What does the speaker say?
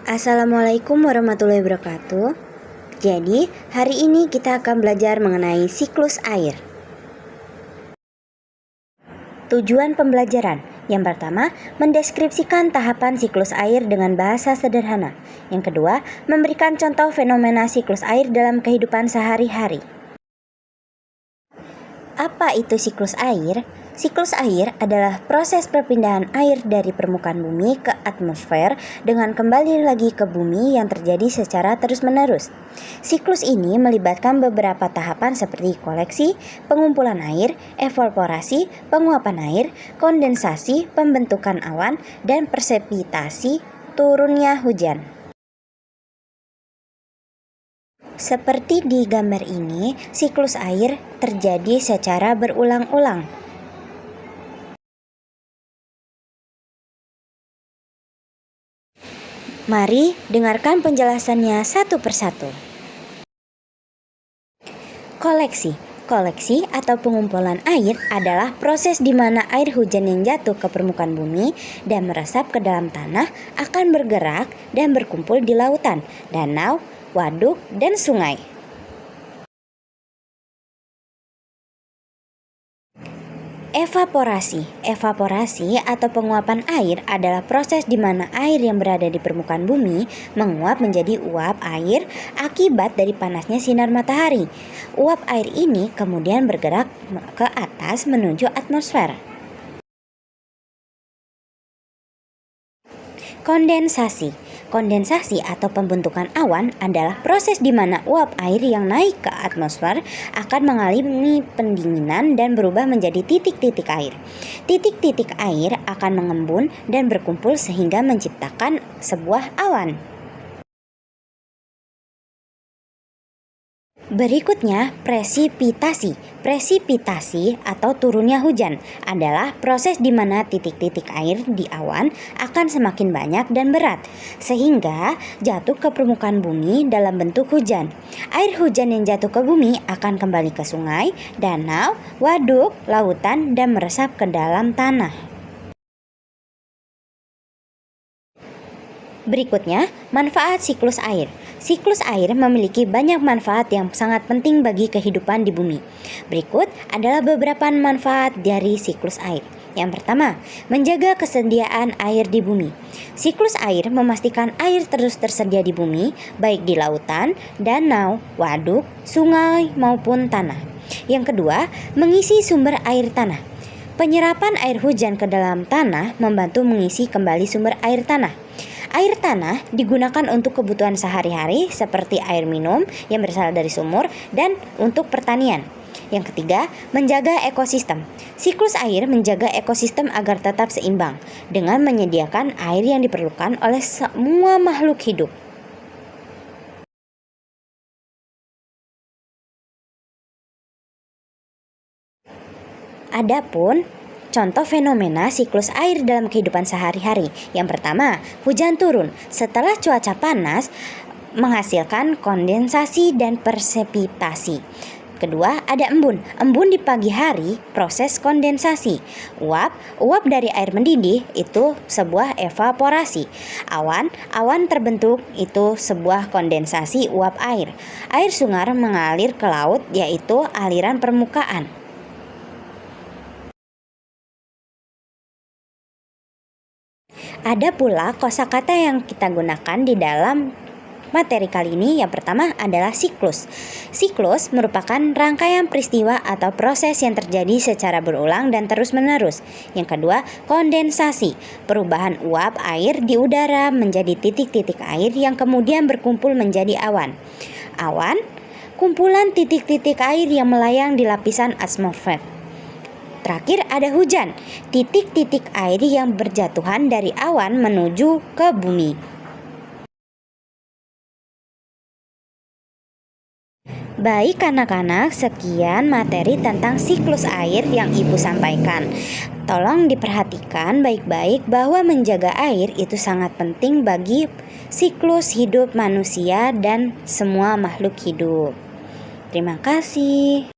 Assalamualaikum warahmatullahi wabarakatuh. Jadi, hari ini kita akan belajar mengenai siklus air. Tujuan pembelajaran. Yang pertama, mendeskripsikan tahapan siklus air dengan bahasa sederhana. Yang kedua, memberikan contoh fenomena siklus air dalam kehidupan sehari-hari. Apa itu siklus air? Siklus air adalah proses perpindahan air dari permukaan bumi ke atmosfer dengan kembali lagi ke bumi yang terjadi secara terus-menerus. Siklus ini melibatkan beberapa tahapan seperti koleksi, pengumpulan air, evaporasi, penguapan air, kondensasi, pembentukan awan, dan presipitasi, turunnya hujan. Seperti di gambar ini, siklus air terjadi secara berulang-ulang. Mari dengarkan penjelasannya satu persatu. Koleksi atau pengumpulan air adalah proses di mana air hujan yang jatuh ke permukaan bumi dan meresap ke dalam tanah akan bergerak dan berkumpul di lautan, danau, waduk, dan sungai. Evaporasi atau penguapan air adalah proses di mana air yang berada di permukaan bumi menguap menjadi uap air akibat dari panasnya sinar matahari. Uap air ini kemudian bergerak ke atas menuju atmosfer. Kondensasi atau pembentukan awan adalah proses di mana uap air yang naik ke atmosfer akan mengalami pendinginan dan berubah menjadi titik-titik air. Titik-titik air akan mengembun dan berkumpul sehingga menciptakan sebuah awan. Berikutnya, presipitasi. Presipitasi atau turunnya hujan adalah proses di mana titik-titik air di awan akan semakin banyak dan berat, sehingga jatuh ke permukaan bumi dalam bentuk hujan. Air hujan yang jatuh ke bumi akan kembali ke sungai, danau, waduk, lautan, dan meresap ke dalam tanah. Berikutnya, manfaat siklus air. Siklus air memiliki banyak manfaat yang sangat penting bagi kehidupan di bumi. Berikut adalah beberapa manfaat dari siklus air. Yang pertama, menjaga kesediaan air di bumi. Siklus air memastikan air terus tersedia di bumi, baik di lautan, danau, waduk, sungai, maupun tanah. Yang kedua, mengisi sumber air tanah. Penyerapan air hujan ke dalam tanah membantu mengisi kembali sumber air tanah. Air tanah digunakan untuk kebutuhan sehari-hari seperti air minum yang berasal dari sumur dan untuk pertanian. Yang ketiga, menjaga ekosistem. Siklus air menjaga ekosistem agar tetap seimbang dengan menyediakan air yang diperlukan oleh semua makhluk hidup. Adapun contoh fenomena siklus air dalam kehidupan sehari-hari. Yang pertama, hujan turun. Setelah cuaca panas menghasilkan kondensasi dan presipitasi. Kedua, ada embun. Embun di pagi hari, proses kondensasi. Uap dari air mendidih itu sebuah evaporasi. Awan terbentuk itu sebuah kondensasi uap air. Air sungai mengalir ke laut yaitu aliran permukaan. Ada pula kosakata yang kita gunakan di dalam materi kali ini. Yang pertama adalah siklus. Siklus merupakan rangkaian peristiwa atau proses yang terjadi secara berulang dan terus-menerus. Yang kedua, kondensasi. Perubahan uap air di udara menjadi titik-titik air yang kemudian berkumpul menjadi awan. Awan, kumpulan titik-titik air yang melayang di lapisan atmosfer. Terakhir ada hujan, titik-titik air yang berjatuhan dari awan menuju ke bumi. Baik anak-anak, sekian materi tentang siklus air yang Ibu sampaikan. Tolong diperhatikan baik-baik bahwa menjaga air itu sangat penting bagi siklus hidup manusia dan semua makhluk hidup. Terima kasih.